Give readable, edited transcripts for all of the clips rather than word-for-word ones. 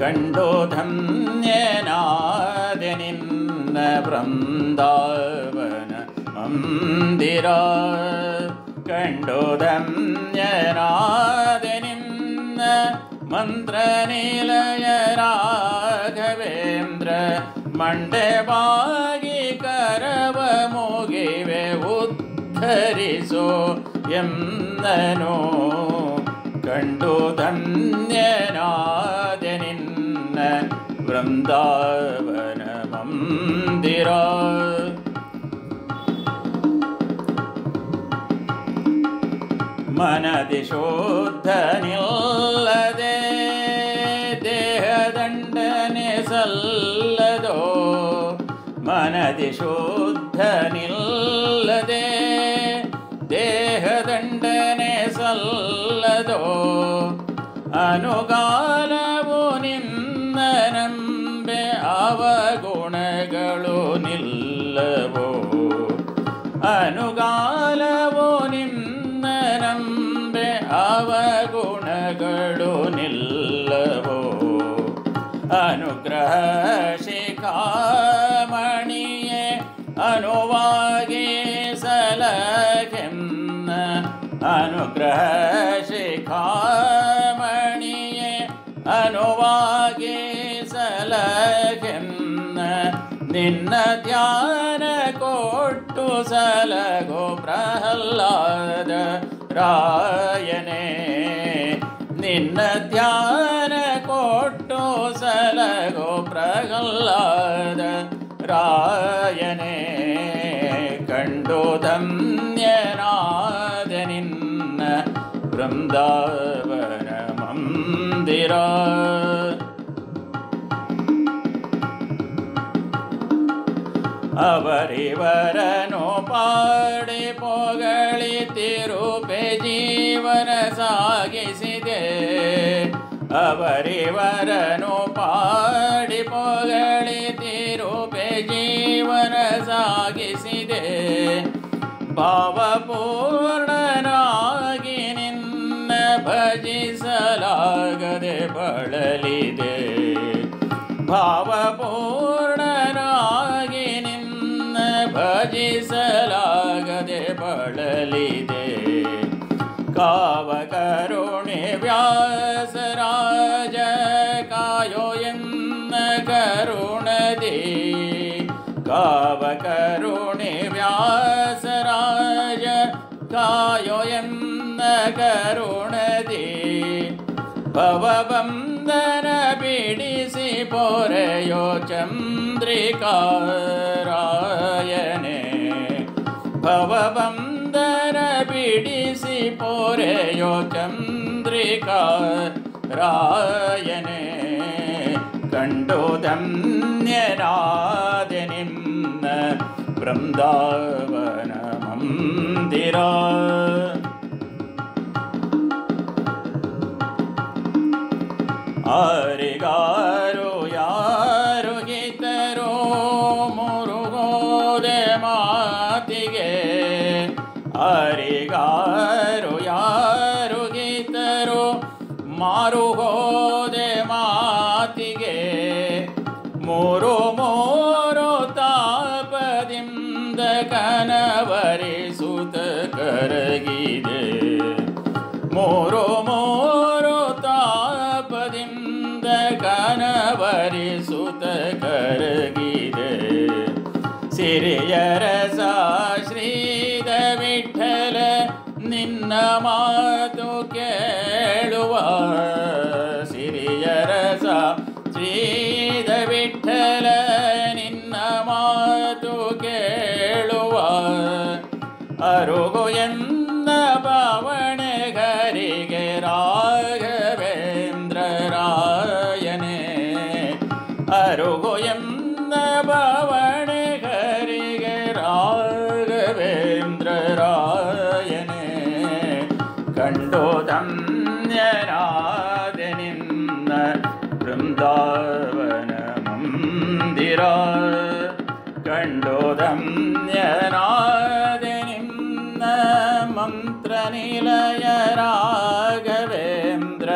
ಕಂಡು ಧನ್ಯನಾದೆ ನಿನ್ನ ವೃಂದಾವನ ಮಂದಿರ ಕಂಡು ಧನ್ಯನಾದೆ ನಿನ್ನ ಮಂತ್ರ ನಿಲಯ ರಾಘವೇಂದ್ರ ಮಂಡೆ ಬಾಗಿ ಕರವ ಮುಗಿವೆ ಉದ್ಧರಿಸೋ ಎಂದನು ಕಂಡು ಧನ್ಯನಾದೆ ನಿನ್ನ ವೃಂದಾವನ ಮಂದಿರ ಮನದಿ ಶೋಧ ನಿಲ್ಲದೆ ದೇಹದಂಡನೆ ಸಲ್ಲದೋ ಮನದಿ ಶೋಧ ನಿಲ್ಲದೆ ದೇಹದಂಡನೆ ಸಲ್ಲದೋ ಅನುಗಾಲವು ನಿನ್ನ ನಂಬೆ ಅವಗುಣಗಳು ನಿಲ್ಲವೋ ಅನುಗಾಲವು ನಿನ್ನ ನಂಬೆ ಅವಗುಣಗಳು ನಿಲ್ಲವೋ ಅನುಗ್ರಹ ಶಿಖಾಮಣಿಯೇ ಅನುವಾಗಿ ಸಲಹೆನ್ನ ಅನುಗ್ರಹ ಶಿಖಾಮಣಿಯೇ ಅನುವಾಗಿ ಸಲಹೆನ್ನ ನಿನ್ನ ಧ್ಯಾನ ಕೊಟ್ಟು ಸಲಗೋ ಪ್ರಹ್ಲಾದ ರಾಯನೇ ನಿನ್ನ ಧ್ಯಾನ ಕೊಟ್ಟು ಸಲಗೋ ಪ್ರಹ್ಲಾದ ರಾಯನೇ ಕಂಡು ಧನ್ಯನಾದ ನಿನ್ನ ವೃಂದಾವನ ಮಂದಿರ ಅವರಿವರನು ಪಾಡಿ ಪೊಗಳಿ ತಿರುಪೆ ಜೀವನ ಸಾಗಿಸಿದೆ ಅವರಿವರನು ಪಾಡಿ ಪೊಗಳಿ ತಿರುಪೆ ಜೀವನ ಸಾಗಿಸಿದೆ ಭಾವಪೂರ್ಣನಾಗಿ ನಿನ್ನ ಭಜಿಸಲಾಗದೆ ಬಳಲಿದೆ ಭಾವಪೂರ್ಣನಾಗಿ ನಿನ್ನ ಭಜಿಸಲಾಗದೆ ಬಳಲಿದೆ ಕಾವ ಕರುಣೆ ವ್ಯಾಸರಾಜ ಕಾಯೋ ಎನ್ನ ಕರುಣದಿ ಕಾವ ಕರುಣೆ ವ್ಯಾಸರಾಜ ಕಾಯೋ ಎನ್ನ ಕರುಣದಿ ಭವಬಂಧನ ಬಿಡಿಸಿ ಪೊರೆಯೋ ಚಂದ್ರಿಕಾರಾಯಣೆ ಭವಬಂಧನ ಬಿಡಿಸಿ ಪೊರೆಯೋ ಚಂದ್ರಿಕಾರಾಯಣೆ ಕಂಡು ಧನ್ಯನಾದೆ ನಿನ್ನ ವೃಂದಾವನ ಮಂದಿರ ಆರಿಗಾರು ಯಾರು ಗೀತರೋ ಮುರುಗೋದೆ ಮಾತಿಗೆ ಆರಿಗಾರು ಯಾರು ಗೀತರೋ ಮಾರುಗೋದೆ ಮಾತಿಗೆ ಮೂರು ಮೂರು ತಾಪದಿಂದ ಕನವರಿಸುತ್ತ ಕರಗಿದೆ ಮೂರು ಮೂರು ತಾಪದಿಂದ ಕನವರಿಸುತ್ತ ಕರಗಿದೆ ಸಿರಿಯರಸ ಶ್ರೀದ ವಿಠಲ ನಿನ್ನ ಮಾತು ಕೇಳುವ ಸಿರಿಯರಸ ಶ್ರೀದ ವಿಠಲ ನಿನ್ನ ಮಾತು ಕೇಳುವ ಅರುಗು ಎನ್ನ ಭಾವನೆಗರಿಗೆ ರಾಘವೇಂದ್ರ ರಾಯನೇ ಅರುಗು ಎನ್ನ ಭಾವನೆಗರಿಗೆ ರಾಘವೇಂದ್ರ ರಾಯನೇ ಕಂಡು ಧನ್ಯನಾದೆ ನಿನ್ನ ವೃಂದಾವನ ಮಂದಿರ ಕಂಡು ಧನ್ಯನಾದೆ ನಿನ್ನ ಮಂತ್ರ ನಿಲಯ ರಾಘವೇಂದ್ರ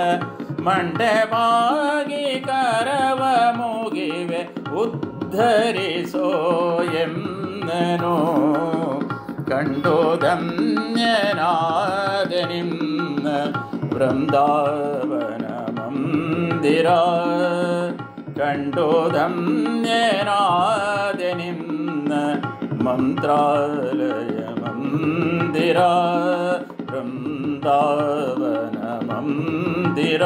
ಮಂಟಪಾಗಿ ಕರವ ಮುಗಿವೆ ಉದ್ಧರಿಸೋ ಎನ್ನನು ಕಂಡು ಧನ್ಯನಾದೆ ನಿನ್ನ ವೃಂದಾವನ ಮಂದಿರ ಕಂಡು ಧನ್ಯನಾದೆ ನಿನ್ನ ಮಂತ್ರಾಲಯ ಮಂದಿರ ವೃಂದಾವನ ಮಂದಿರ